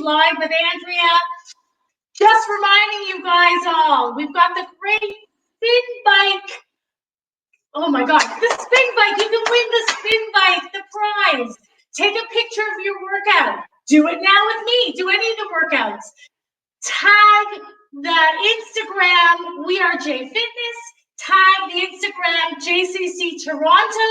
live with Andrea. Just reminding you guys all, we've got the great spin bike. Oh my God, the spin bike. You can win the spin bike, the prize. Take a picture of your workout. Do it now with me. Do any of the workouts. Tag the Instagram, We Are J Fitness. Tag the Instagram, JCC Toronto.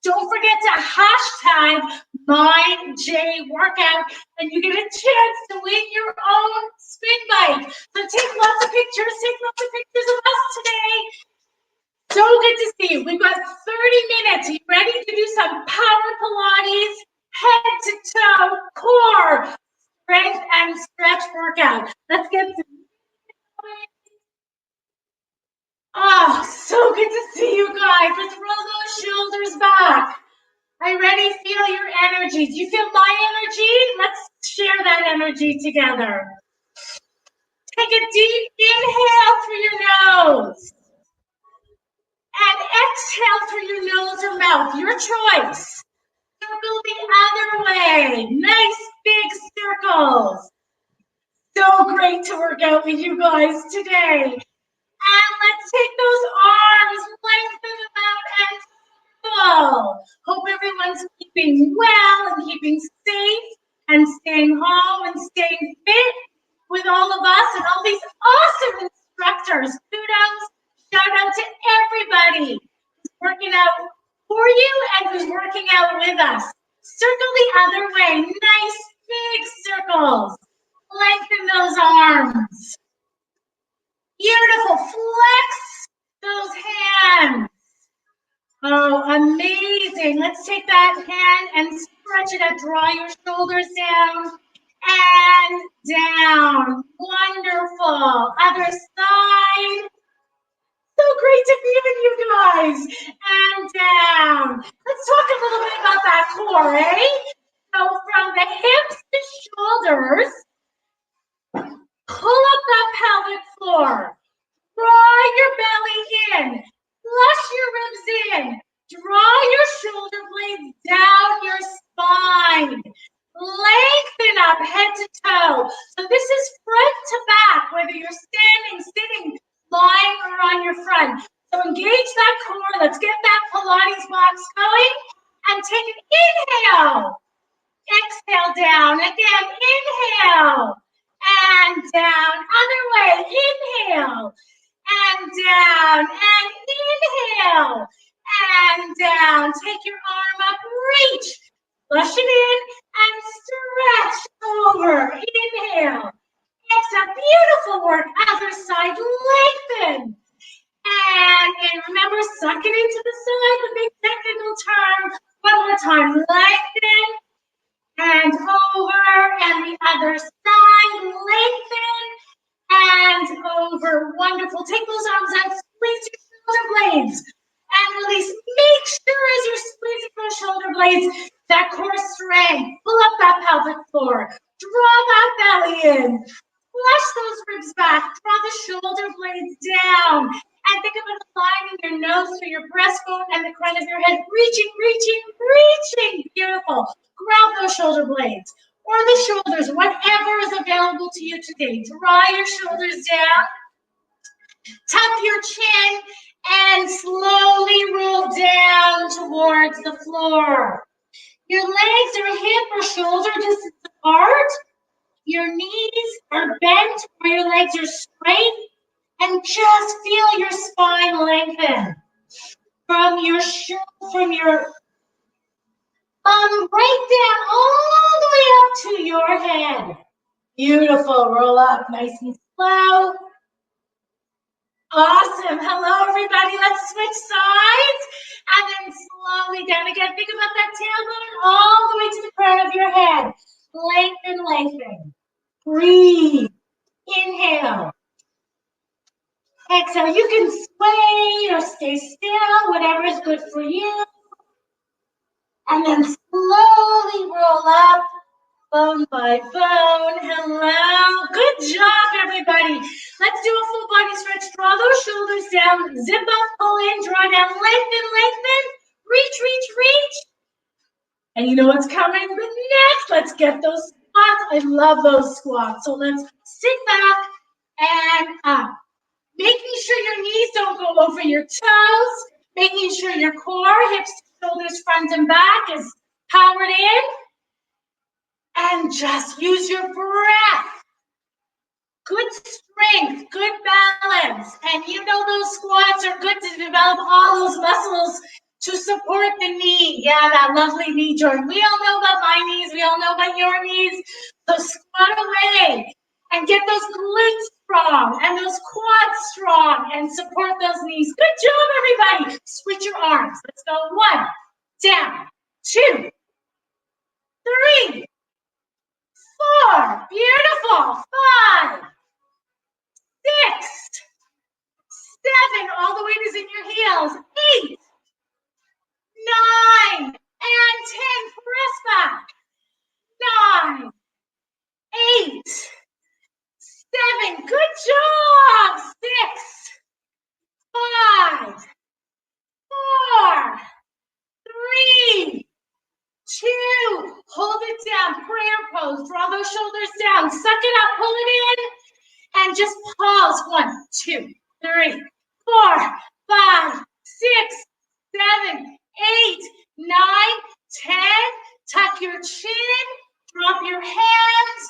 Don't forget to hashtag My J Workout, and you get a chance to win your own spin bike. So take lots of pictures. Take lots of pictures of us today. So good to see you. We've got 30 minutes. Are you ready to do some power Pilates, head to toe, core, strength and stretch workout? Let's get some. Oh, so good to see you guys. Let's roll those shoulders back. Are you ready? Feel your energy. Do you feel my energy? Let's share that energy together. Take a deep inhale through your nose. And exhale through your nose or mouth, your choice. Circle the other way. Nice big circles. So great to work out with you guys today. And let's take those arms, lengthen them out and full. Hope everyone's keeping well and keeping safe and staying home and staying fit with all of us and all these awesome instructors. Kudos. Shout out to everybody who's working out for you and who's working out with us. Circle the other way. Nice big circles. Lengthen those arms. Beautiful. Flex those hands. Oh, amazing. Let's take that hand and stretch it out. Draw your shoulders down and down. Wonderful. Other side. So great to be with you guys. And down. Let's talk a little bit about that core, eh? So from the hips to shoulders, pull up that pelvic floor. Draw your belly in. Flush your ribs in. Draw your shoulder blades down your spine. Lengthen up head to toe. So this is front to back, whether you're standing, sitting, lying, or on your front. So engage that core. Let's get that Pilates box going. And take an inhale. Exhale down. Again, inhale. And down. Other way. Inhale. And down. And inhale. And down. Take your arm up. Reach. Flush it in and stretch over. Inhale. Exhale. Beautiful work. Other side. Lengthen. And remember, suck it into the side. The big technical term. One more time. Lengthen. And over. And the other side. Lengthen. And over. Wonderful. Take those arms out. Squeeze your shoulder blades. And release. Make sure as you're squeezing those shoulder blades, that core strength. Pull up that pelvic floor. Draw that belly in. Flush those ribs back. Draw the shoulder blades down. And think about aligning your nose through your breastbone and the crown of your head. Reaching, reaching, reaching. Beautiful. Grab those shoulder blades or the shoulders, whatever is available to you today. Draw your shoulders down. Tuck your chin and slowly roll down towards the floor. Your legs are hip or shoulder distance apart. Your knees are bent or your legs are straight. And just feel your spine lengthen from your right down all the way up to your head. Beautiful. Roll up nice and slow. Awesome. Hello, everybody. Let's switch sides and then slowly down again. Think about that tailbone all the way to the crown of your head. Lengthen, lengthen. Breathe. Inhale. Exhale. You can sway or stay still, whatever is good for you. And then slowly roll up, bone by bone. Hello. Good job, everybody. Let's do a full body stretch. Draw those shoulders down. Zip up, pull in, draw down, lengthen, lengthen. Reach, reach, reach. And you know what's coming next? Let's get those squats. I love those squats. So let's sit back and up. Making sure your knees don't go over your toes. Making sure your core, hips, shoulders, front and back is powered in. And just use your breath. Good strength, good balance. And you know those squats are good to develop all those muscles to support the knee. Yeah, that lovely knee joint. We all know about my knees. We all know about your knees. So squat away and get those glutes strong and those quads strong and support those knees. Good job, everybody. Switch your arms. Let's go. 1, down, 2, 3, 4. Beautiful. 5, 6, 7. All the weight is in your heels. 8, 9, and 10. Press back. 9, 8, 7. Good job. 6, 5, 4, 3, 2. Hold it down. Prayer pose. Draw those shoulders down. Suck it up. Pull it in. And just pause. 1, 2, 3, 4, 5, 6, 7, 8, 9, 10. Tuck your chin. Drop your hands.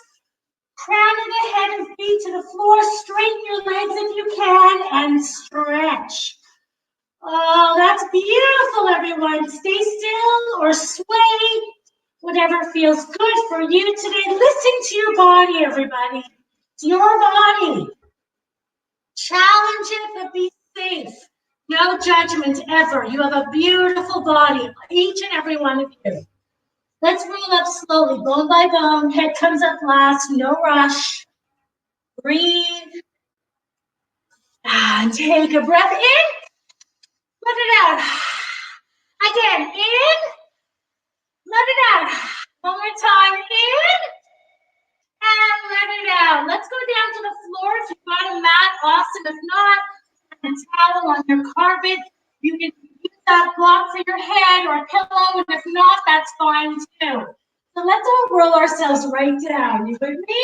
Crown of the head and feet to the floor. Straighten your legs if you can and stretch. Oh, that's beautiful, everyone. Stay still or sway. Whatever feels good for you today. Listen to your body, everybody. It's your body. Challenge it, but be safe. No judgment ever. You have a beautiful body, each and every one of you. Let's roll up slowly, bone by bone. Head comes up last, no rush. Breathe. And take a breath in. Let it out. Again, in. Let it out. One more time, in. And let it out. Let's go down to the floor. If you've got a mat, awesome. If not, a towel on your carpet. You can use that block for your head or a pillow, and if not, that's fine too. So let's all roll ourselves right down. You with me?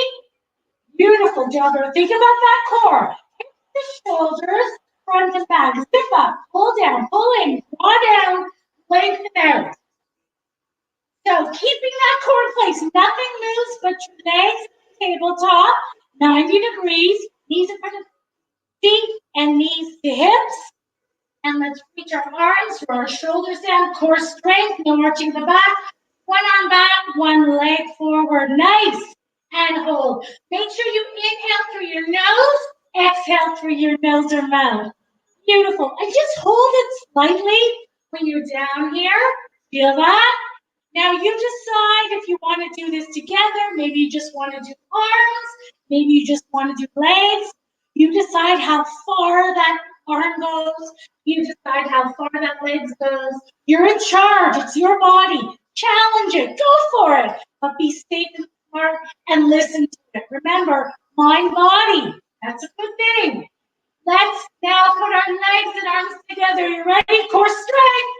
Beautiful job. Think about that core. Hip the shoulders, front and back. Zip up, pull down, pull in, draw down, lengthen out. So keeping that core in place, nothing moves but your legs at the tabletop, 90 degrees, knees in front of feet and knees to hips. And let's reach our arms, draw our shoulders down, core strength, no arching the back. One arm back, one leg forward. Nice. And hold. Make sure you inhale through your nose, exhale through your nose or mouth. Beautiful. And just hold it slightly when you're down here. Feel that? Now you decide if you want to do this together. Maybe you just want to do arms. Maybe you just want to do legs. You decide how far that arm goes. You decide how far that leg goes. You're in charge. It's your body. Challenge it. Go for it. But be safe and smart and listen to it. Remember, mind, body. That's a good thing. Let's now put our legs and arms together. You ready? Core strength.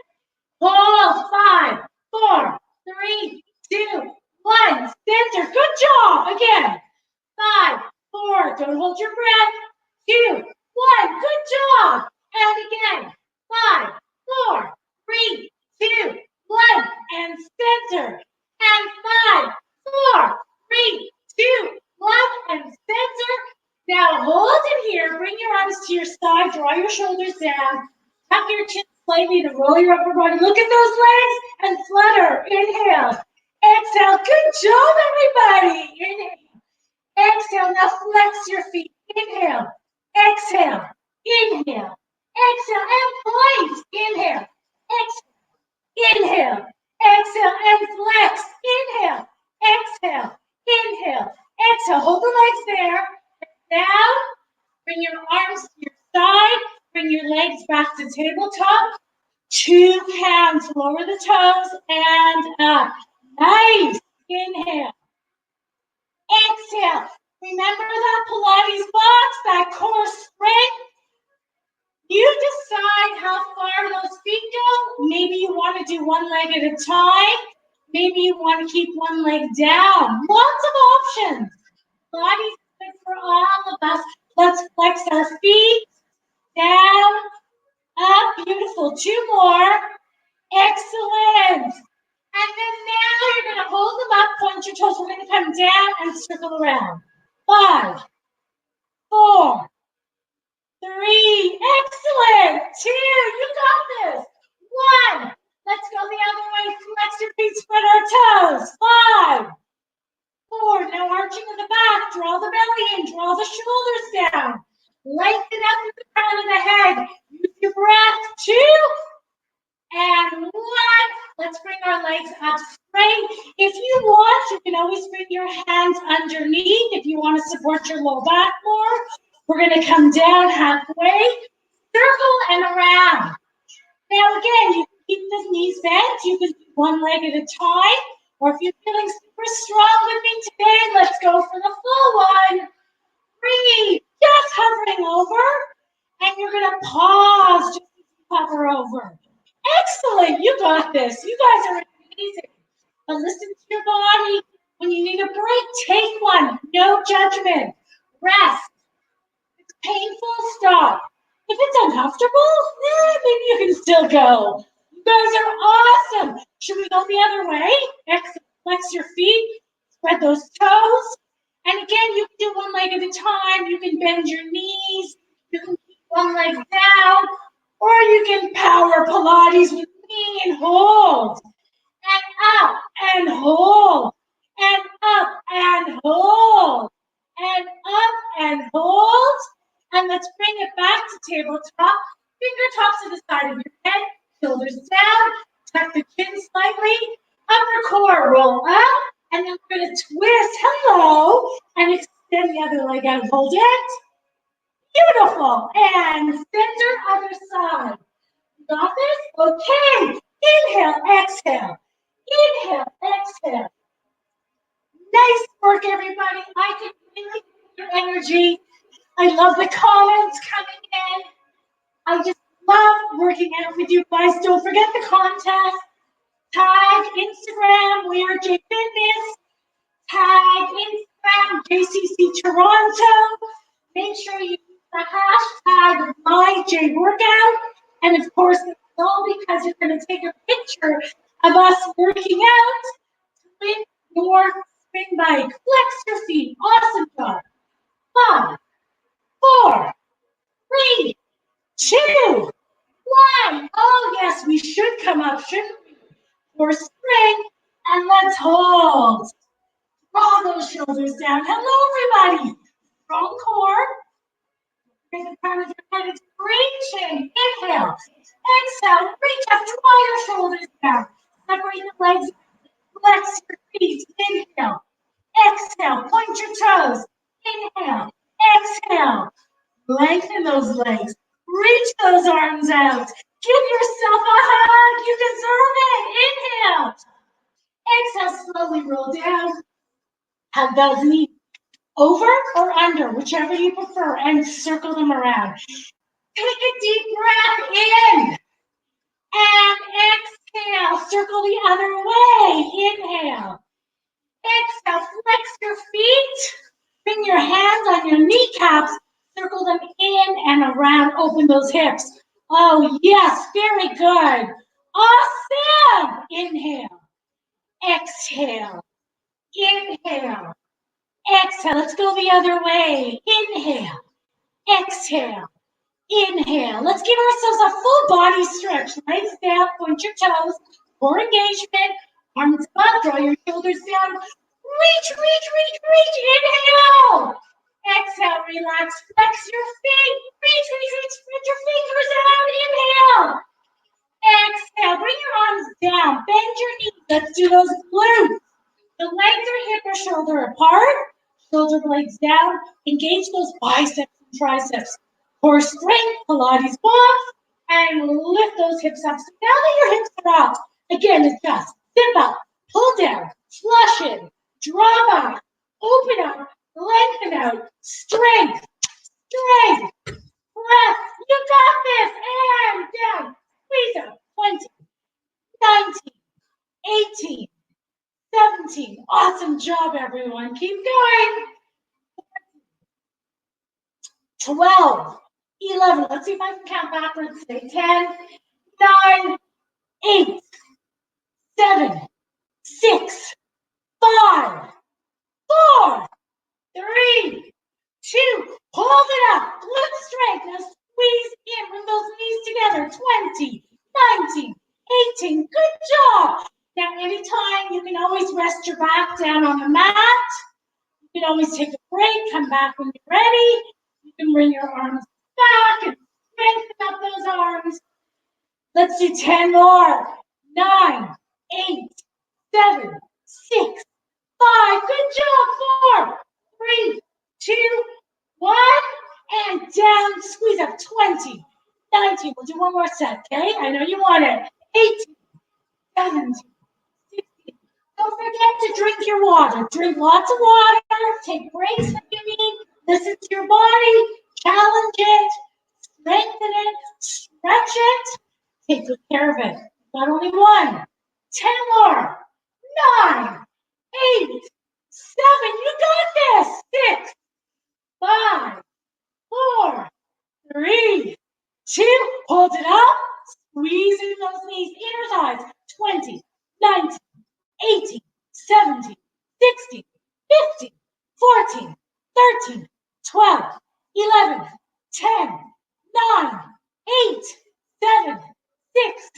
Hold. 5, 4, 3, 2, 1. Center. Good job. Again. 5, 4. Don't hold your breath. 2, 1. Good job. And again. 5, 4, 3, 2, 1. And center. And 5, 4, 3, 2, 1. And center. Now hold it here. Bring your arms to your side. Draw your shoulders down. Tuck your chin slightly to roll your upper body. Look at those legs and flutter. Inhale. Exhale. Good job, everybody. Inhale. Exhale. Now flex your feet. Inhale. Exhale. Inhale. Exhale. And point. Inhale. Exhale. Inhale. Exhale. And flex. Inhale. Exhale. Inhale. Exhale. Hold the legs there. Down. Bring your arms to your side. Bring your legs back to tabletop. 2 hands, lower the toes and up. Nice. Inhale. Exhale. Remember that Pilates box, that core strength? You decide how far those feet go. Maybe you want to do one leg at a time. Maybe you want to keep one leg down. Lots of options. Body's good for all of us. Let's flex our feet down, up. Beautiful. 2 more. Excellent. And then now you're going to hold them up, point your toes. We're going to come down and circle around. 5, 4, 3. Excellent. 2. You got this. 1. Let's go the other way. Flex your feet, spread our toes. 5, 4. Now arching in the back. Draw the belly in. Draw the shoulders down. Lengthen up through the crown of the head. Use your breath. 2 and 1. Let's bring our legs up straight. If you want, you can always bring your hands underneath if you want to support your low back more. We're going to come down halfway, circle and around. Now again, you can keep the knees bent. You can do one leg at a time. Or if you're feeling super strong with me today, let's go for the full one. Breathe, just hovering over. And you're going to pause, just hover over. Excellent, you got this. You guys are amazing. But listen to your body. When you need a break, take one. No judgment. Rest. If it's painful, stop. If it's uncomfortable, maybe you can still go. You guys are awesome. Should we go the other way? Flex your feet. Spread those toes. And again, you can do one leg at a time. You can bend your knees. You can keep one leg down. Or you can power Pilates with me and hold. And up and hold. And up and hold. And up and hold. And let's bring it back to tabletop. Fingertips to the side of your head. Shoulders down. Tuck the chin slightly. Upper core roll up. And then we're going to twist. Hello. And extend the other leg out. Hold it. Beautiful. And center other side. Got this? Okay. Inhale, exhale. Inhale, exhale. Nice work, everybody. I can really feel your energy. I love the comments coming in. I just love working out with you guys. Don't forget the contest. Tag Instagram, We Are J Fitness. Tag Instagram, JCC Toronto. Make sure you use the hashtag MyJWorkout. And of course, it's all because you're going to take a picture of us working out with your spin bike. Flex your feet. Awesome job. 5, 4, 3, 2, 1. Oh, yes, we should come up, shouldn't we? For spring. And let's hold. Draw those shoulders down. Hello, everybody. Strong core. Bring the crown of your head. It's reaching. Inhale. Exhale. Reach up. Draw your shoulders down. Separate the legs. Flex your feet. Inhale. Exhale. Point your toes. Inhale. Exhale. Lengthen those legs. Reach those arms out. Give yourself a hug. You deserve it. Inhale. Exhale. Slowly roll down. Hug those knees. Over or under, whichever you prefer, and circle them around. Take a deep breath in and exhale. Circle the other way. Inhale. Exhale. Flex your feet. Bring your hands on your kneecaps. Circle them in and around. Open those hips. Oh, yes. Very good. Awesome. Inhale. Exhale. Inhale. Exhale. Let's go the other way. Inhale. Exhale. Inhale. Let's give ourselves a full body stretch. Legs down. Point your toes. Core engagement. Arms up. Draw your shoulders down. Reach, reach, reach, reach. Inhale. Exhale. Relax. Flex your feet. Reach, reach, reach. Spread your fingers out. Inhale. Exhale. Bring your arms down. Bend your knees. Let's do those glutes. The legs are hip or shoulder apart. Shoulder blades down. Engage those biceps and triceps. Core strength, Pilates box, and lift those hips up. So now that your hips are up, again, adjust. Zip up, pull down, flush in, draw back, open up, lengthen out, strength, strength, breath. You got this. And down. Squeeze up. 20, 19, 18, 17. Awesome job, everyone. Keep going. 12, 11. Let's see if I can count backwards. Say 10, 9, 8, 7, 6, 5, 4, 3, 2. Hold it up. Glute strength. Now squeeze in. Bring those knees together. 20, 19, 18. Good job. Now, anytime, you can always rest your back down on the mat. You can always take a break. Come back when you're ready. You can bring your arms back and strengthen up those arms. Let's do 10 more. 9, 8, 7, 6, 5. Good job. 4, 3, 2, 1. And down. Squeeze up. 20, 19. We'll do one more set, okay? I know you want it. 18, 17, 16. Don't forget to drink your water. Drink lots of water. Take breaks when you need. Listen to your body. Challenge it. Strengthen it. Stretch it. Take good care of it. Not only 1, 10 more. 9, 8, 7. You got this. 6, 5, 4, 3, 2. Hold it up. Squeezing those knees. Inner thighs. 20, 19, 18, 17, 16, 15, 14, 13, 12, 11, 10, 9, 8, 7, 6,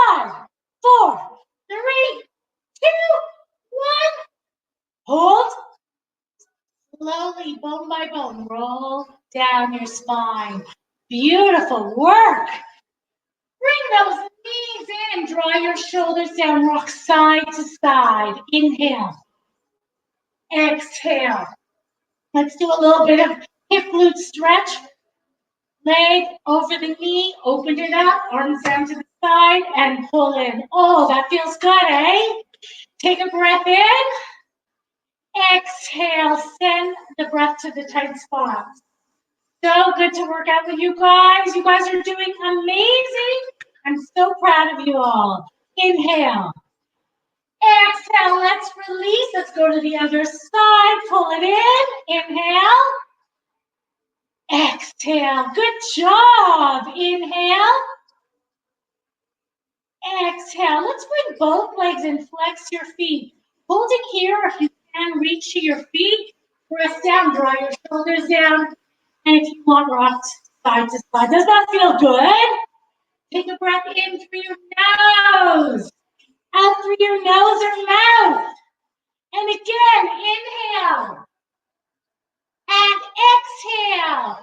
5, 4, 3, 2, 1. Hold. Slowly, bone by bone, roll down your spine. Beautiful work. Bring those knees in. Draw your shoulders down. Rock side to side. Inhale. Exhale. Let's do a little bit of hip glute stretch. Leg over the knee. Open it up. Arms down to the side and pull in. Oh, that feels good, eh? Take a breath in. Exhale. Send the breath to the tight spots. So good to work out with you guys. You guys are doing amazing. I'm so proud of you all. Inhale. Exhale. Let's release. Let's go to the other side. Pull it in. Inhale. Exhale. Good job. Inhale. Exhale. Let's bring both legs and flex your feet. Hold it here if you can. Reach to your feet. Press down. Draw your shoulders down. And if you want, rock side to side. Does that feel good? Take a breath in through your nose. Out through your nose or mouth. And again, inhale. And exhale.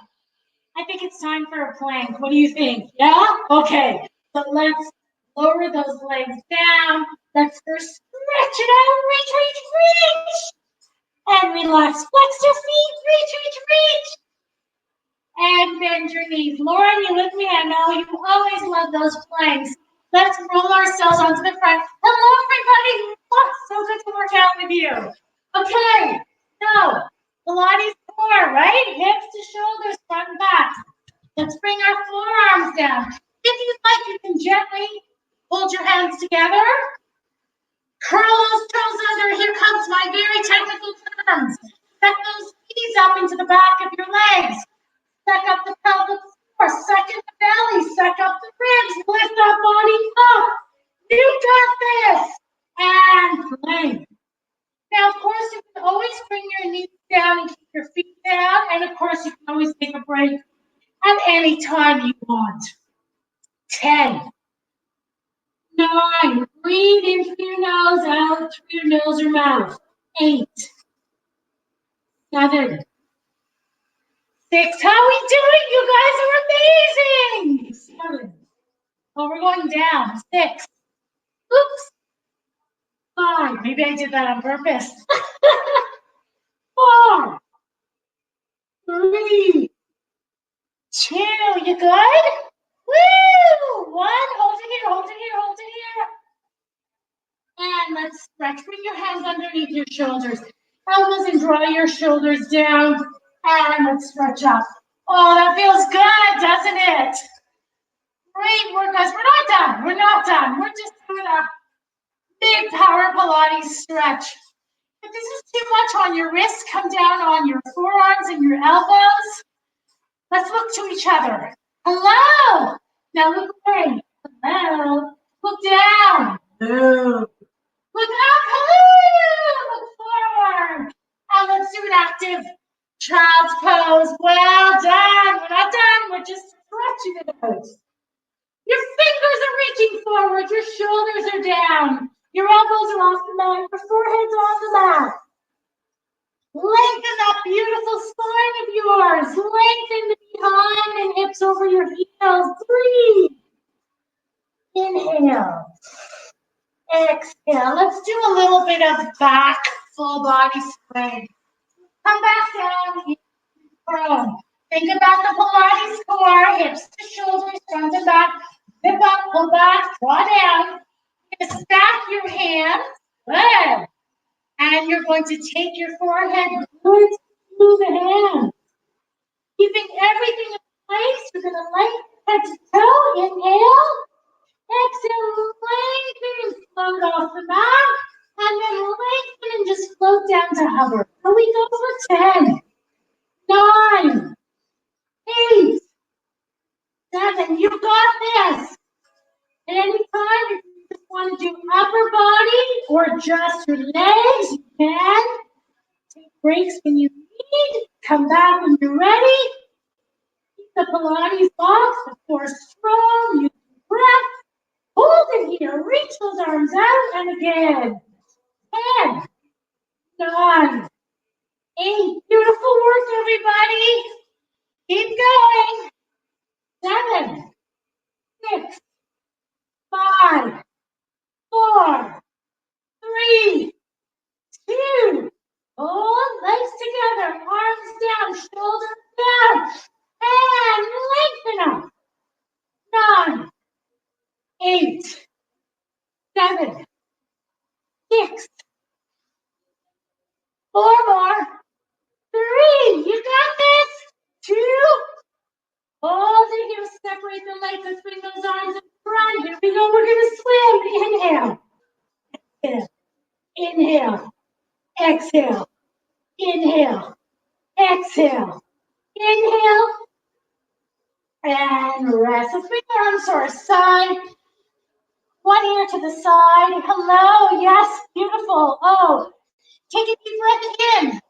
I think it's time for a plank. What do you think? Yeah? Okay. So let's lower those legs down. Let's first stretch it out. Reach, reach, reach. And relax. Flex your feet. Reach, reach, reach. And bend your knees. Lauren, you with me? I know you always love those planks. Let's roll ourselves onto the front. Hello, everybody. Oh, so good to work out with you. Okay, so Pilates core, right? Hips to shoulders, front and back. Let's bring our forearms down. If you'd like, you can gently hold your hands together. Curl those toes under. Here comes my very technical terms. Set those knees up into the back of your legs. Suck up the pelvic floor, suck in the belly, suck up the ribs, lift our body up. You got this. And plank. Now, of course, you can always bring your knees down and keep your feet down. And of course, you can always take a break at any time you want. 10, 9, breathe in through your nose, out through your nose or mouth. 8, 7, 6. How we doing? You guys are amazing. 7. Oh, we're going down. 6. Oops. 5. Maybe I did that on purpose. 4. 3. 2. You good? Woo! 1. Hold it here. Hold it here. Hold it here. And let's stretch. Bring your hands underneath your shoulders. Elbows and draw your shoulders down. And let's stretch up. Oh, that feels good, doesn't it? Great work, guys. We're not done. We're not done. We're just doing a Big power Pilates stretch. If this is too much on your wrists, come down on your forearms and your elbows. Let's look to each other. Hello. Now look away. Hello. Look down. Hello. Look up. Hello. Look forward. And let's do an active child's pose. Well done. We're not done. We're just stretching it out. Your fingers are reaching forward. Your shoulders are down. Your elbows are off the mat. Your forehead's on the mat. Lengthen that beautiful spine of yours. Lengthen the behind and hips over your heels. Breathe. Inhale. Exhale. Let's do a little bit of back full body spread. Come back down. Prone. Think about the Pilates core. Hips to shoulders, front to back. Hip up, pull back, draw down. You're going to stack your hands. Good. And you're going to take your forehead good through the hands. Keeping everything in place, you're going to lengthen head to toe. Inhale. Exhale, lengthen and float off the mat. And then lengthen and just float down to hover. So we go for 10, 9, 8, 7. You got this. At any time, if you just want to do upper body or just your legs, you can. Take breaks when you need. Come back when you're ready. Keep the Pilates box, the core strong. Use your breath. Hold it here. Reach those arms out. And again. 10, 9, 8. Beautiful work, everybody. Keep going. 7, 6, 5, 4, 3, 2. Hold, legs together, arms down, shoulders down, and lengthen up. 9, 8, 7, 6, 4 more, 3. You got this. 2. Hold it here. Separate the legs. Let's bring those arms in front. Here we go. We're gonna swim. Inhale. Inhale. Exhale. Inhale. Exhale. Inhale. And rest. Let's bring the arms to our side. One ear to the side. Hello. Yes. Beautiful. Oh. Take a deep breath in.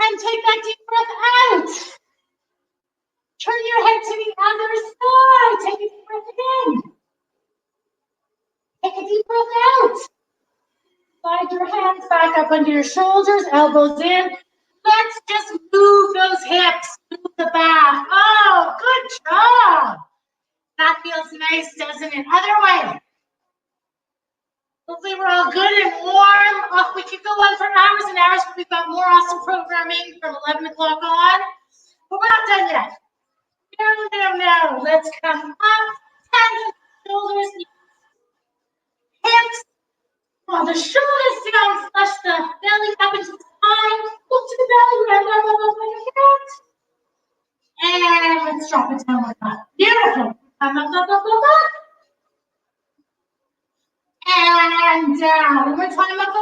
And take that deep breath out. Turn your head to the other side. Take a deep breath in. Take a deep breath out. Slide your hands back up under your shoulders, elbows in. Let's just move those hips, move the back. Oh, good job. That feels nice, doesn't it? Other way. Hopefully we're all good and warm. Oh, we could go on for hours and hours, but we've got more awesome programming from 11 o'clock on. But we're not done yet. No. Let's come up. Hands, shoulders, hips. While the shoulders down, flush the belly up into the spine. Look to the belly, round open your hips. And let's drop it down like that. Beautiful. Up. And down. One more time. Up.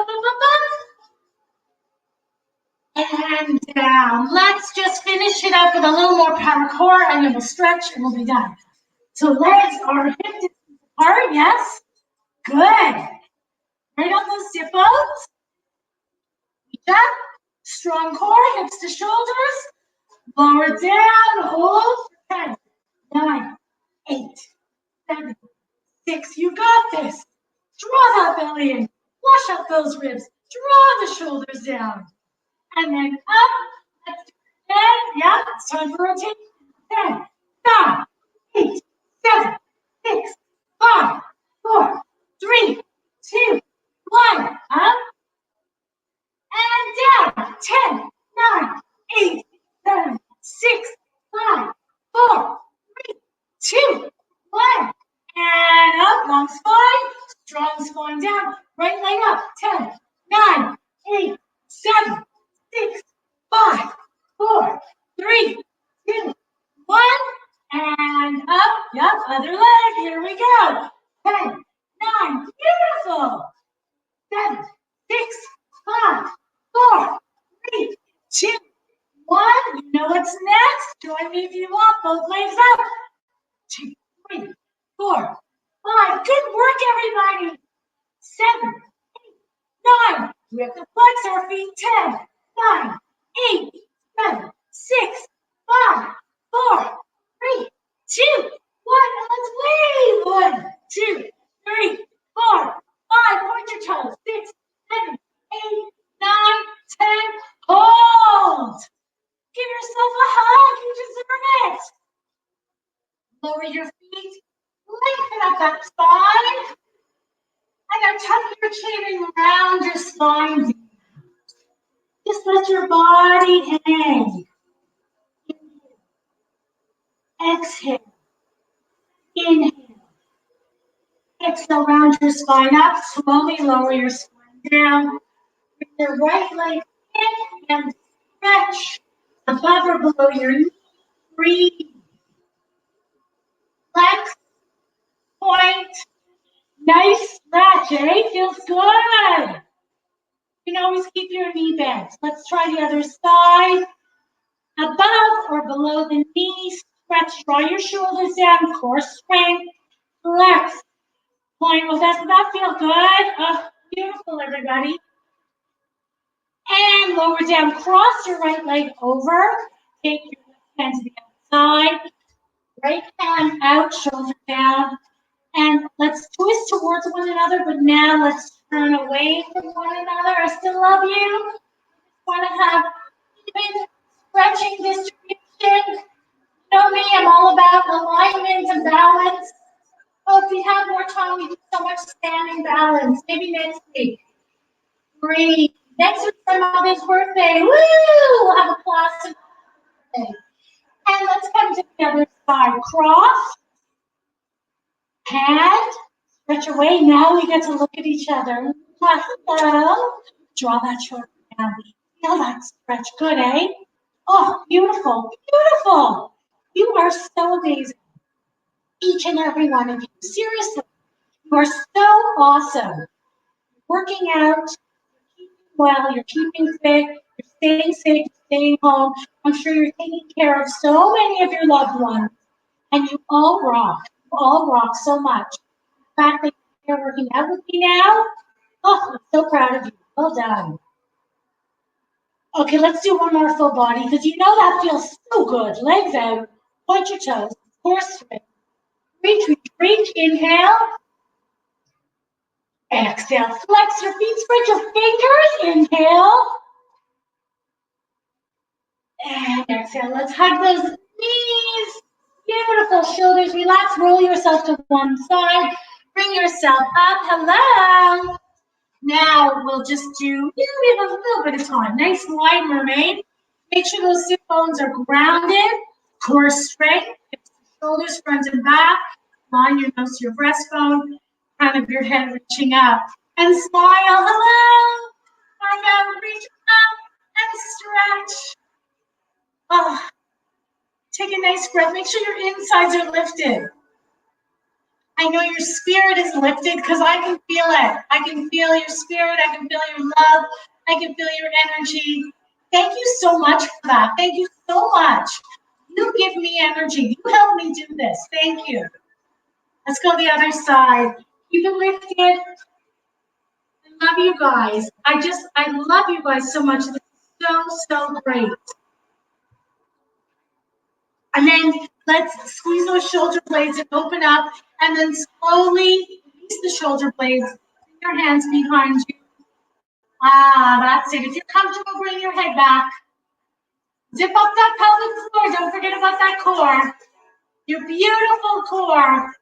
And down. Let's just finish it up with a little more power core, and then we'll stretch and we'll be done. So legs are hip distance apart, yes? Good. Right on those hippos. Reach up. Strong core, hips to shoulders. Lower down, hold. 10, 9, 8, 7, 6. You got this. Draw that belly in. Flush out those ribs. Draw the shoulders down. And then up. Let's do it again. Yeah, it's time for rotation. 10, 9, 8, 7, 6, 5, 4, 3, 2, 1. Up. And down. 10, 9, 8, 7, 6, 5, 4, 3, 2, 1. And up. Long spine. Strong spine down. Right leg up. 10, 9, 8, 7, 6, 5, 4, 3, 2, 1. And up. Yep. Other leg. Here we go. 10, 9, know what's next. Join me if you want. Both legs up. 2, 3, 4, 5. Good work, everybody. 7, 8, 9. We have to flex our feet. 10, 9, 8, 7, 6, 5, 4, 3, 2, 1. And let's wave. 1, 2, 3, 4, 5. Point your toes. 6, 7, 8, 9, 10. Hold. Give yourself a hug. You deserve it. Lower your feet. Lengthen up that spine. And now tuck your chin around your spine. Just let your body hang. Exhale. Inhale. Exhale, round your spine up. Slowly lower your spine down. Bring your right leg in and stretch above or below your knee. Breathe. Flex. Point. Nice stretch, eh? Feels good. You can always keep your knee bent. Let's try the other side. Above or below the knee. Stretch. Draw your shoulders down. Core strength. Flex. Point. Well, doesn't that feel good? Oh, beautiful, everybody. And lower down. Cross your right leg over. Take your left hand to the outside. Right hand out, shoulder down. And let's twist towards one another, but now let's turn away from one another. I still love you. Want to have even stretching distribution. You know me, I'm all about alignment and balance. Oh, if we have more time, we do so much standing balance. Maybe next week. Breathe. Next week's my mother's birthday. Woo! We'll have a class birthday. And let's come to the other side. Cross. Hand. Stretch away. Now we get to look at each other. Hello. Draw that shoulder down. Feel that stretch. Good, eh? Oh, beautiful. Beautiful. You are so amazing. Each and every one of you. Seriously. You are so awesome. Working out, well, you're keeping fit, you're staying safe, staying home. I'm sure you're taking care of so many of your loved ones. And you all rock. You all rock so much. The fact that you're working out with me now, oh, I'm so proud of you. Well done. Okay, let's do one more full body because you know that feels so good. Legs out, point your toes, core straight. Reach, reach, reach. Inhale. Exhale. Flex your feet, spread your fingers. Inhale. And exhale. Let's hug those knees. Beautiful. Shoulders relax. Roll yourself to one side. Bring yourself up. Hello. Now we'll just do, we have a little bit of time. Nice wide mermaid. Make sure those sit bones are grounded. Core straight. Shoulders front and back. Line your nose to your breastbone. Crown of your head reaching up. And smile. Hello. Arm out. Reach up and stretch. Oh, take a nice breath. Make sure your insides are lifted. I know your spirit is lifted because I can feel it. I can feel your spirit. I can feel your love. I can feel your energy. Thank you so much for that. Thank you so much. You give me energy. You help me do this. Thank you. Let's go the other side. Keep it lifted. I love you guys. I love you guys so much. This is so great. And then let's squeeze those shoulder blades and open up. And then slowly release the shoulder blades. Bring your hands behind you. Ah, that's it. If you're comfortable, bring your head back. Zip up that pelvic floor. Don't forget about that core. Your beautiful core.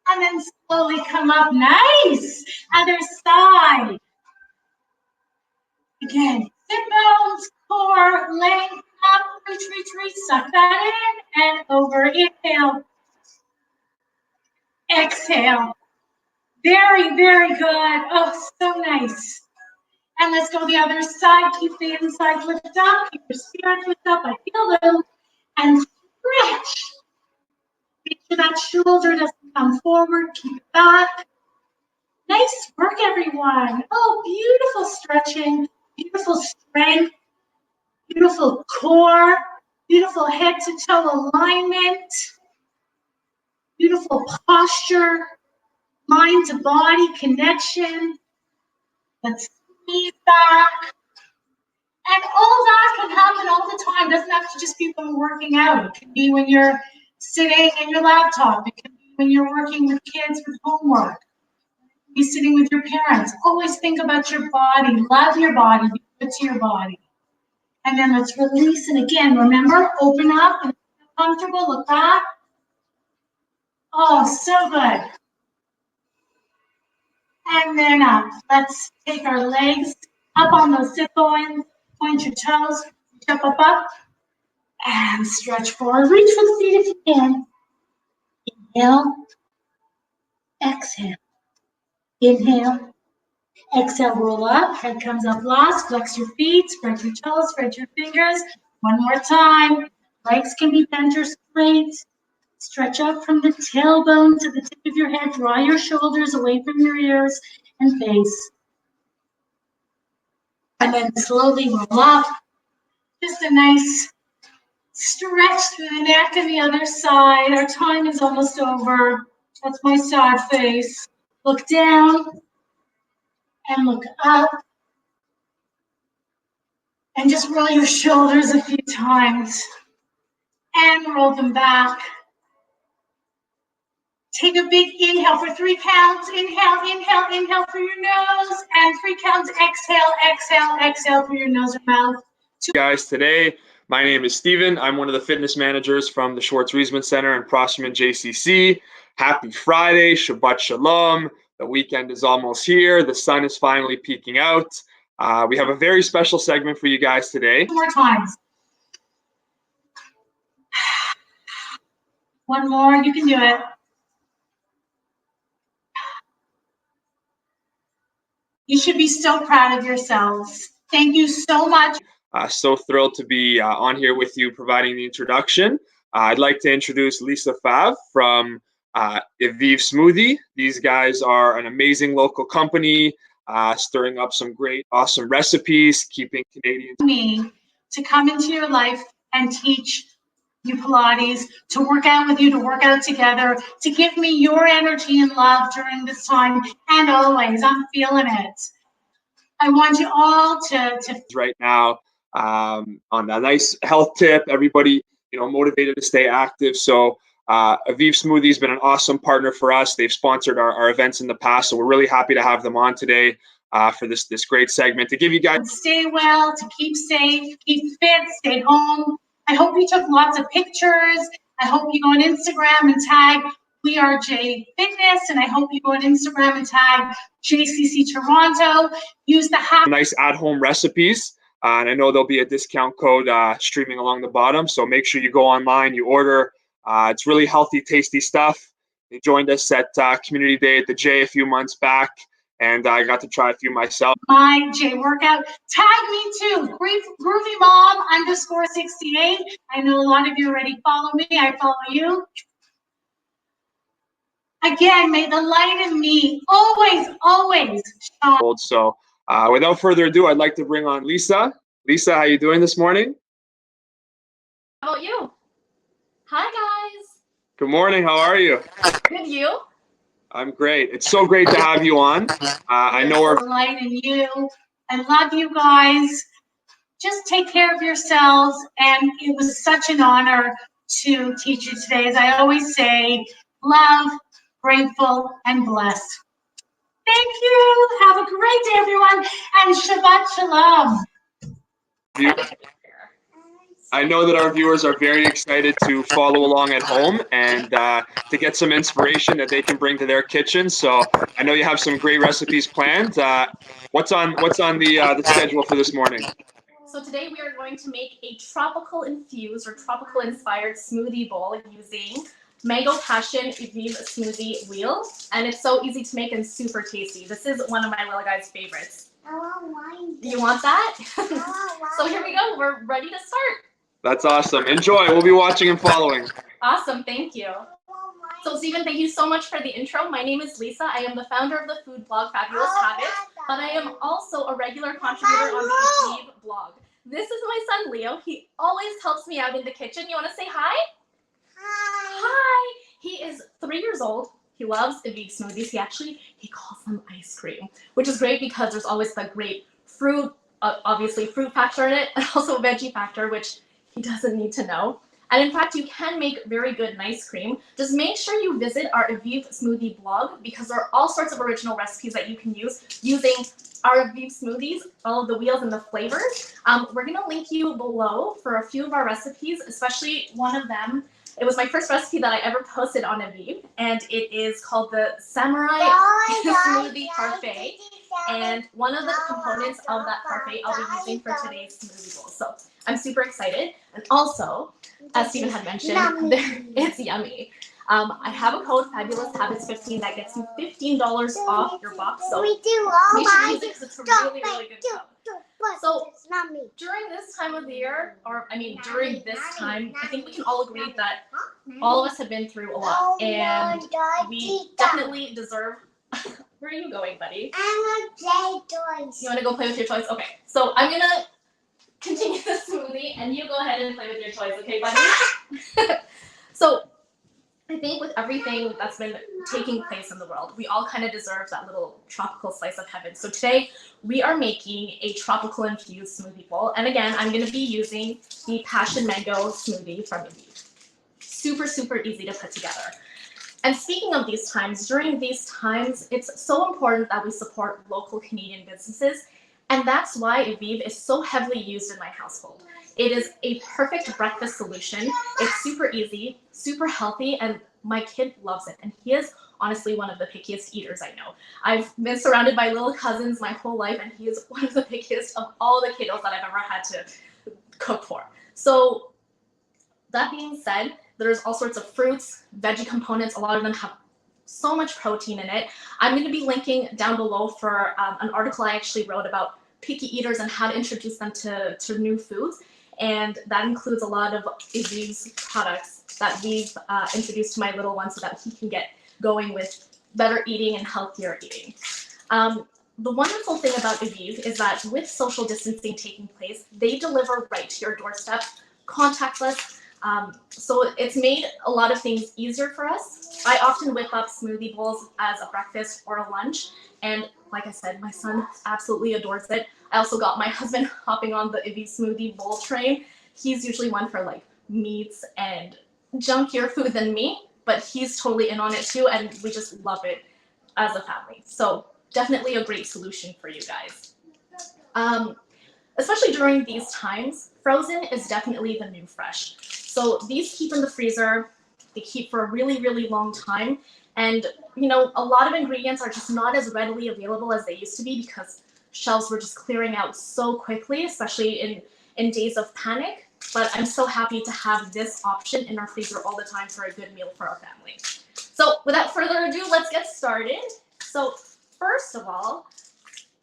And then slowly come up. Nice. Other side. Again. Sit bones, core, length up. Reach, reach, reach. Suck that in and over. Inhale. Exhale. Very, very good. Oh, so nice. And let's go the other side. Keep the insides lift up. Keep your spirits lift up. I feel them. And stretch. Make sure that shoulder doesn't come forward. Keep it back. Nice work, everyone. Oh, beautiful stretching. Beautiful strength. Beautiful core. Beautiful head to toe alignment. Beautiful posture. Mind to body connection. Let's squeeze back. And all that can happen all the time. It doesn't have to just be when we're working out. It can be when you're sitting at your laptop. It can be when you're working with kids with homework. Be sitting with your parents. Always think about your body. Love your body. Be good to your body. And then let's release. And again, remember, open up and feel comfortable. Look back. Oh, so good. And then up. Let's take our legs up on those sit bones. Point your toes. Up. And stretch forward. Reach for the feet if you can. Inhale. Exhale. Inhale. Exhale, roll up. Head comes up last. Flex your feet. Spread your toes. Spread your fingers. One more time. Legs can be bent or straight. Stretch up from the tailbone to the tip of your head. Draw your shoulders away from your ears and face. And then slowly roll up. Just a nice stretch through the neck and the other side. Our time is almost over. That's my sad face. Look down and look up. And just roll your shoulders a few times. And roll them back. Take a big inhale for 3 counts. Inhale, inhale, inhale through your nose. And 3 counts, exhale, exhale, exhale through your nose or mouth. Guys, today my name is Steven. I'm one of the fitness managers from the Schwartz Riesman Center in Prosserman JCC. Happy Friday, Shabbat Shalom. The weekend is almost here. The sun is finally peeking out. We have a very special segment for you guys today. 2 more times. One more, you can do it. You should be so proud of yourselves. Thank you so much. So thrilled to be on here with you providing the introduction. I'd like to introduce Lisa Fav from Evive Smoothie. These guys are an amazing local company, stirring up some great, awesome recipes, keeping Canadians. Me to come into your life and teach you Pilates, to work out with you, to work out together, to give me your energy and love during this time and always. I'm feeling it. I want you all to right now on a nice health tip. Everybody, motivated to stay active. So Evive Smoothie has been an awesome partner for us. They've sponsored our events in the past, so we're really happy to have them on today for this great segment to give you guys. Stay well, to keep safe, keep fit, stay home. I hope you took lots of pictures. I hope you go on Instagram and tag We Are J Fitness, and I hope you go on Instagram and tag JCC Toronto. Use the nice at-home recipes, and I know there'll be a discount code streaming along the bottom. So make sure you go online, you order. It's really healthy, tasty stuff. They joined us at Community Day at the J a few months back, and I got to try a few myself. My J workout. Tag me too. Groovy Mom _68. I know a lot of you already follow me. I follow you. Again, may the light in me always shine. So without further ado, I'd like to bring on Lisa. Lisa, how you doing this morning? How about you? Hi, guys. Good morning. How are you? Good, you? I'm great. It's so great to have you on. I know we're light in you. I love you guys. Just take care of yourselves. And it was such an honor to teach you today. As I always say, love, grateful, and blessed. Thank you. Have a great day, everyone. And Shabbat Shalom. I know that our viewers are very excited to follow along at home and to get some inspiration that they can bring to their kitchen. So I know you have some great recipes planned. What's on the schedule for this morning? So today we are going to make a tropical infused or tropical inspired smoothie bowl using Mango Passion Evive Smoothie Wheel. And it's so easy to make and super tasty. This is one of my little guy's favorites. I want wine. You want that? Wine. So here we go. We're ready to start. That's awesome. Enjoy. We'll be watching and following. Awesome. Thank you. So Steven, thank you so much for the intro. My name is Lisa. I am the founder of the food blog Fabulous Habits, but I am also a regular contributor on the Evive blog. This is my son Leo. He always helps me out in the kitchen. You want to say hi? Hi. Hi. He is 3 years old. He loves Evive smoothies. He calls them ice cream, which is great because there's always the great fruit, obviously fruit factor in it, and also a veggie factor, which he doesn't need to know. And in fact, you can make very good ice cream. Just make sure you visit our Evive smoothie blog because there are all sorts of original recipes that you can use using our Evive smoothies, all of the wheels and the flavors. We're gonna link you below for a few of our recipes, especially one of them. It was my first recipe that I ever posted on Evive, and it is called the Samurai Smoothie Parfait. And one of the components of that parfait I'll be using for today's smoothie bowl. So I'm super excited. And also, as Stephen had mentioned, it's yummy. I have a code, Fabulous Habits 15, that gets you $15 off your box. So We do all make sure you my use it because it's a really, really good code. So- it's not me. During this time of the year, or I mean during this time, I think we can all agree that all of us have been through a lot, and we definitely deserve. Where are you going, buddy? I want to play toys. You want to go play with your toys? Okay. So I'm gonna continue the smoothie, and you go ahead and play with your toys, okay, buddy? So I think with everything that's been taking place in the world, we all kind of deserve that little tropical slice of heaven. So today we are making a tropical infused smoothie bowl, and again, I'm going to be using the Passion Mango smoothie from Evive. Super, super easy to put together. And speaking of these times, during these times, it's so important that we support local Canadian businesses, and that's why Evive is so heavily used in my household. It is a perfect breakfast solution. It's super easy, super healthy, and my kid loves it. And he is honestly one of the pickiest eaters I know. I've been surrounded by little cousins my whole life, and he is one of the pickiest of all the kiddos that I've ever had to cook for. So that being said, there's all sorts of fruits, veggie components. A lot of them have so much protein in it. I'm going to be linking down below for an article I actually wrote about picky eaters and how to introduce them to new foods. And that includes a lot of Evive's products that we've introduced to my little one so that he can get going with better eating and healthier eating. The wonderful thing about Evive is that with social distancing taking place, they deliver right to your doorstep, contactless. So it's made a lot of things easier for us. I often whip up smoothie bowls as a breakfast or a lunch. And like I said, my son absolutely adores it. I also got my husband hopping on the Evive smoothie bowl train. He's usually one for like meats and junkier food than me, but he's totally in on it too. And we just love it as a family. So definitely a great solution for you guys. Especially during these times, frozen is definitely the new fresh. So these keep in the freezer, they keep for a really, really long time. And, you know, a lot of ingredients are just not as readily available as they used to be because shelves were just clearing out so quickly, especially in days of panic. But I'm so happy to have this option in our freezer all the time for a good meal for our family. So without further ado, let's get started. So first of all,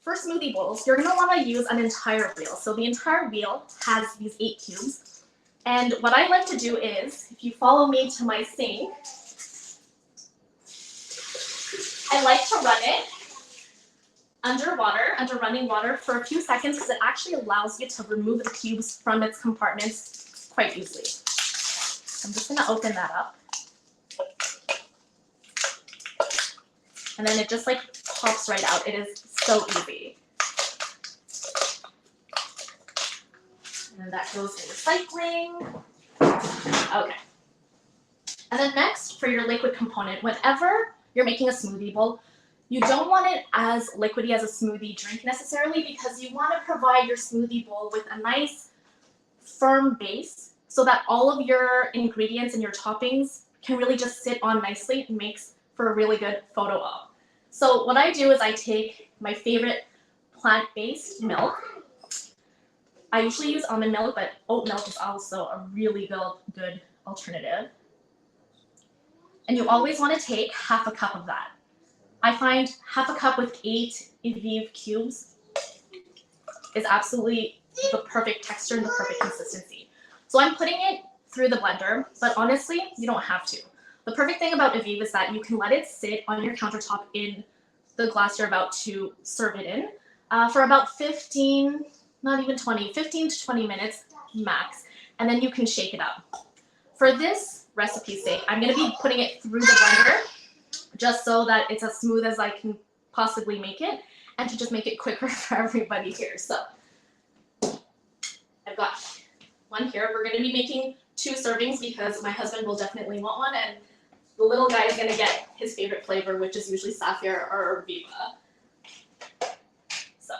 for smoothie bowls, you're gonna wanna use an entire wheel. So the entire wheel has these 8 cubes. And what I like to do is, if you follow me to my sink, I like to run it under running water for a few seconds because it actually allows you to remove the cubes from its compartments quite easily. I'm just gonna open that up. And then it just like pops right out. It is so easy. And that goes in recycling. Okay. And then next, for your liquid component, whenever you're making a smoothie bowl, you don't want it as liquidy as a smoothie drink necessarily because you want to provide your smoothie bowl with a nice firm base so that all of your ingredients and your toppings can really just sit on nicely and makes for a really good photo op. So what I do is I take my favorite plant-based milk. I usually use almond milk, but oat milk is also a really good alternative. And you always want to take half a cup of that. I find half a cup with 8 Evive cubes is absolutely the perfect texture and the perfect consistency. So I'm putting it through the blender, but honestly, you don't have to. The perfect thing about Evive is that you can let it sit on your countertop in the glass you're about to serve it in for about 15 not even 20, 15 to 20 minutes max, and then you can shake it up. For this recipe's sake, I'm going to be putting it through the blender just so that it's as smooth as I can possibly make it, and to just make it quicker for everybody here. So I've got one here. We're going to be making 2 servings because my husband will definitely want one, and the little guy is going to get his favorite flavor, which is usually Sapphire or Viva. So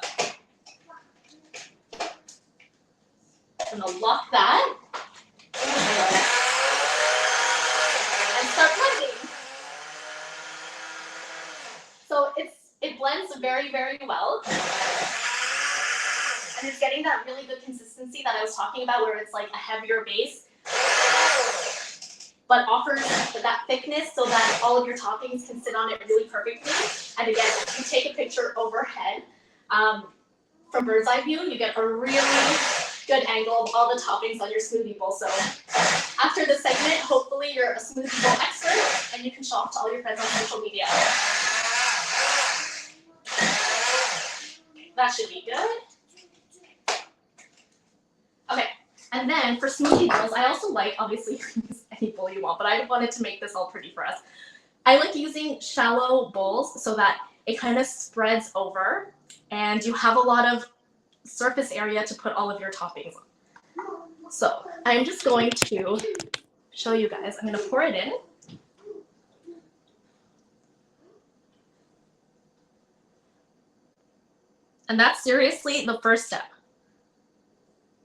I'm going to lock that and start blending. So it blends very, very well. And it's getting that really good consistency that I was talking about, where it's like a heavier base, but offers that thickness so that all of your toppings can sit on it really perfectly. And again, if you take a picture overhead from bird's eye view, you get a really good angle of all the toppings on your smoothie bowl. So after this segment, hopefully you're a smoothie bowl expert and you can show off to all your friends on social media. That should be good. Okay, and then for smoothie bowls, I also like, obviously you can use any bowl you want, but I wanted to make this all pretty for us. I like using shallow bowls so that it kind of spreads over and you have a lot of surface area to put all of your toppings on. So I'm just going to show you guys. I'm going to pour it in. And that's seriously the first step.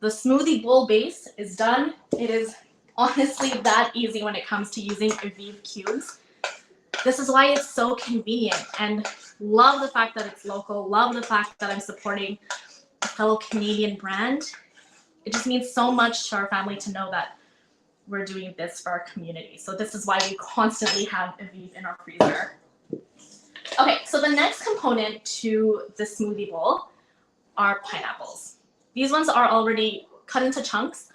The smoothie bowl base is done. It is honestly that easy when it comes to using Evive cubes. This is why it's so convenient, and love the fact that it's local, love the fact that I'm supporting a fellow Canadian brand. It just means so much to our family to know that we're doing this for our community. So this is why we constantly have Evive in our freezer. Okay, so the next component to the smoothie bowl are pineapples. These ones are already cut into chunks.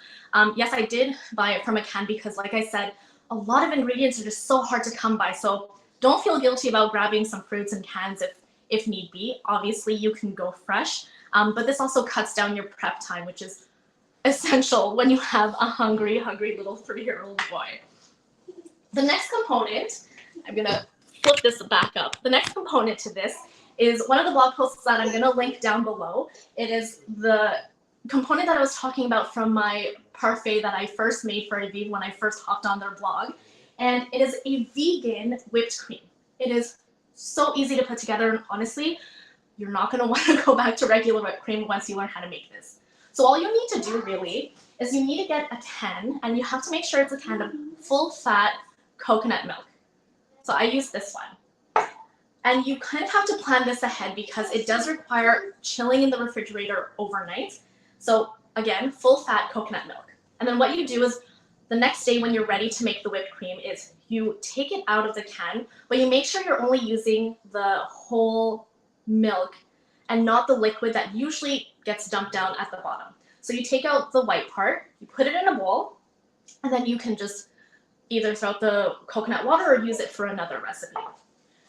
Yes, I did buy it from a can because, like I said, a lot of ingredients are just so hard to come by. So don't feel guilty about grabbing some fruits in cans if need be. Obviously, you can go fresh, but this also cuts down your prep time, which is essential when you have a hungry little 3-year-old boy. The next component, I'm gonna flip this back up. The next component to this is one of the blog posts that I'm gonna link down below. It is the component that I was talking about from my parfait that I first made for Evive when I first hopped on their blog. And it is a vegan whipped cream. It is so easy to put together, and honestly, you're not gonna wanna go back to regular whipped cream once you learn how to make this. So all you need to do really is you need to get a can, and you have to make sure it's a can of full fat coconut milk. So I use this one. And you kind of have to plan this ahead because it does require chilling in the refrigerator overnight. So again, full fat coconut milk. And then what you do is the next day when you're ready to make the whipped cream is you take it out of the can, but you make sure you're only using the whole milk and not the liquid that usually gets dumped down at the bottom. So you take out the white part, you put it in a bowl, and then you can just either throw out the coconut water or use it for another recipe.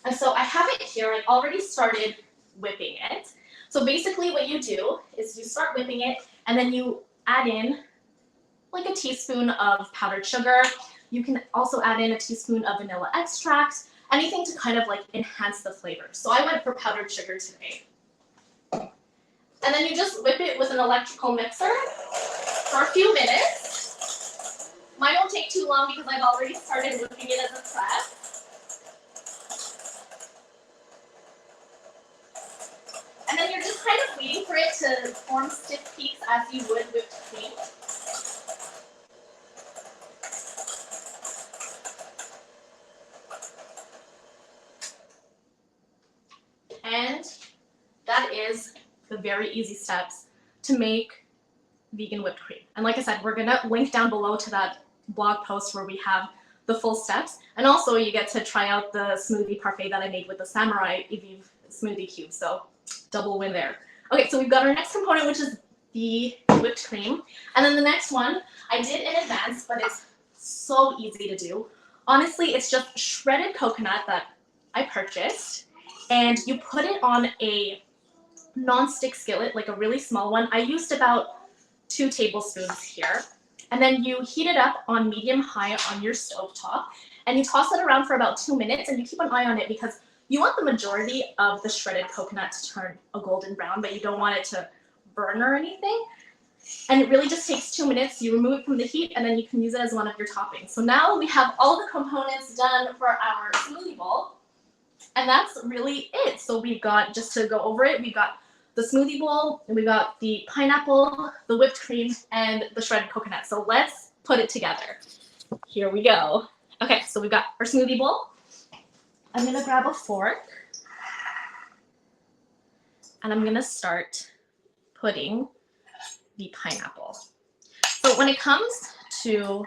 And so I have it here. I already started whipping it. So basically what you do is you start whipping it, and then you add in like a teaspoon of powdered sugar. You can also add in a teaspoon of vanilla extract, anything to kind of like enhance the flavor. So I went for powdered sugar today. And then you just whip it with an electrical mixer for a few minutes. Mine won't take too long because I've already started whipping it as a prep. And then you're just kind of waiting for it to form stiff peaks as you would whipped cream. And that is the very easy steps to make vegan whipped cream. And like I said, we're gonna link down below to that blog post where we have the full steps. And also you get to try out the smoothie parfait that I made with the Samurai Evive smoothie cube. So double win there. Okay, so we've got our next component, which is the whipped cream. And then the next one I did in advance, but it's so easy to do. Honestly, it's just shredded coconut that I purchased, and you put it on a non-stick skillet, like a really small one. I used about 2 tablespoons here. And then you heat it up on medium-high on your stovetop, and you toss it around for about 2 minutes, and you keep an eye on it because you want the majority of the shredded coconut to turn a golden brown, but you don't want it to burn or anything. And it really just takes 2 minutes. You remove it from the heat, and then you can use it as one of your toppings. So now we have all the components done for our smoothie bowl, and that's really it. So we've got, just to go over it, we've got the smoothie bowl, and we got the pineapple, the whipped cream, and the shredded coconut. So let's put it together. Here we go. Okay, so we've got our smoothie bowl. I'm gonna grab a fork, and I'm gonna start putting the pineapple. So when it comes to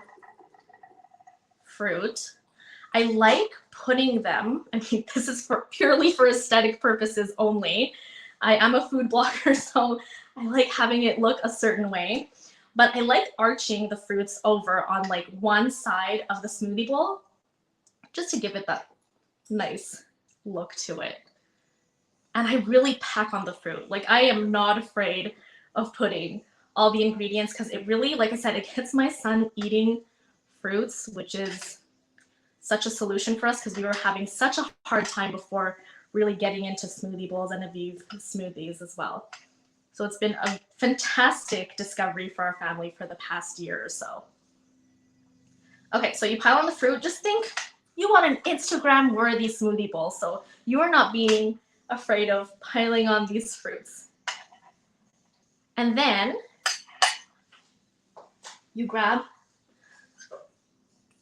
fruit, I like putting them, I mean, this is purely for aesthetic purposes only. I am a food blogger, so I like having it look a certain way. But I like arching the fruits over on like one side of the smoothie bowl, just to give it that nice look to it. And I really pack on the fruit. Like, I am not afraid of putting all the ingredients because it really, like I said, it gets my son eating fruits, which is such a solution for us because we were having such a hard time before really getting into smoothie bowls and Aviv smoothies as well. So it's been a fantastic discovery for our family for the past year or so. Okay, so you pile on the fruit. Just think you want an Instagram-worthy smoothie bowl, so you are not being afraid of piling on these fruits. And then you grab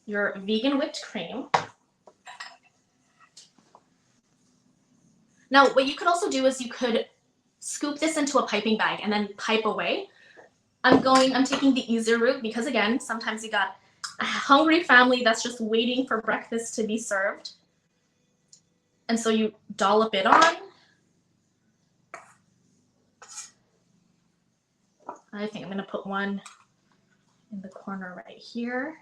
your vegan whipped cream. Now, what you could also do is you could scoop this into a piping bag and then pipe away. I'm taking the easier route because, again, sometimes you got a hungry family that's just waiting for breakfast to be served. And so you dollop it on. I think I'm gonna put one in the corner right here.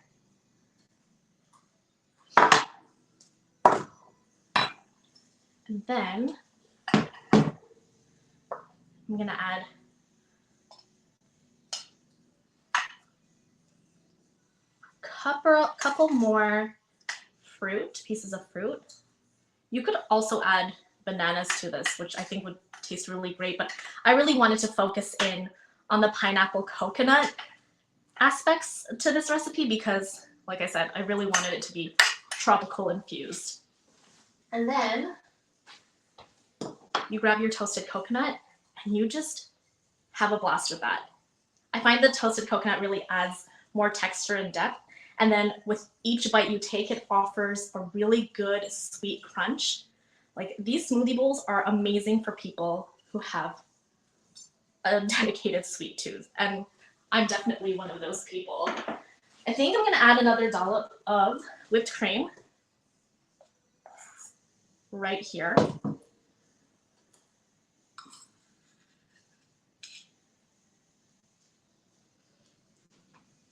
And then I'm gonna add a couple more pieces of fruit. You could also add bananas to this, which I think would taste really great, but I really wanted to focus in on the pineapple coconut aspects to this recipe because, like I said, I really wanted it to be tropical infused. And then you grab your toasted coconut and you just have a blast with that. I find the toasted coconut really adds more texture and depth. And then with each bite you take, it offers a really good sweet crunch. Like, these smoothie bowls are amazing for people who have a dedicated sweet tooth. And I'm definitely one of those people. I think I'm gonna add another dollop of whipped cream right here.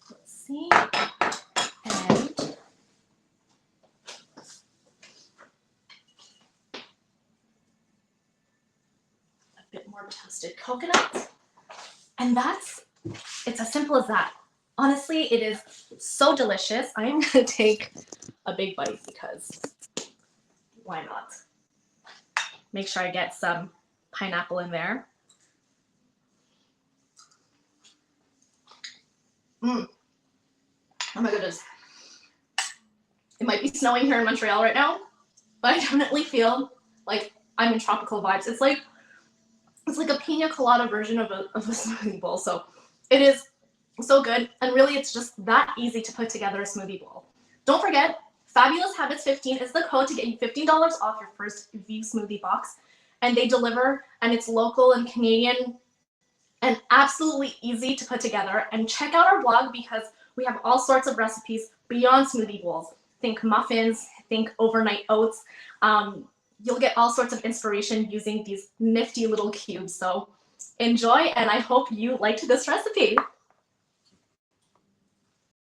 Let's see. And a bit more toasted coconut. And it's as simple as that. Honestly, it is so delicious. I am gonna take a big bite because why not? Make sure I get some pineapple in there. Oh my goodness. It might be snowing here in Montreal right now, but I definitely feel like I'm in tropical vibes. It's like a pina colada version of a smoothie bowl. So it is so good, and really it's just that easy to put together a smoothie bowl. Don't forget, Fabulous Habits 15 is the code to get you $15 off your first Aviv smoothie box, and they deliver, and it's local and Canadian and absolutely easy to put together. And check out our blog because we have all sorts of recipes beyond smoothie bowls. Think muffins, think overnight oats. You'll get all sorts of inspiration using these nifty little cubes. So enjoy, and I hope you liked this recipe.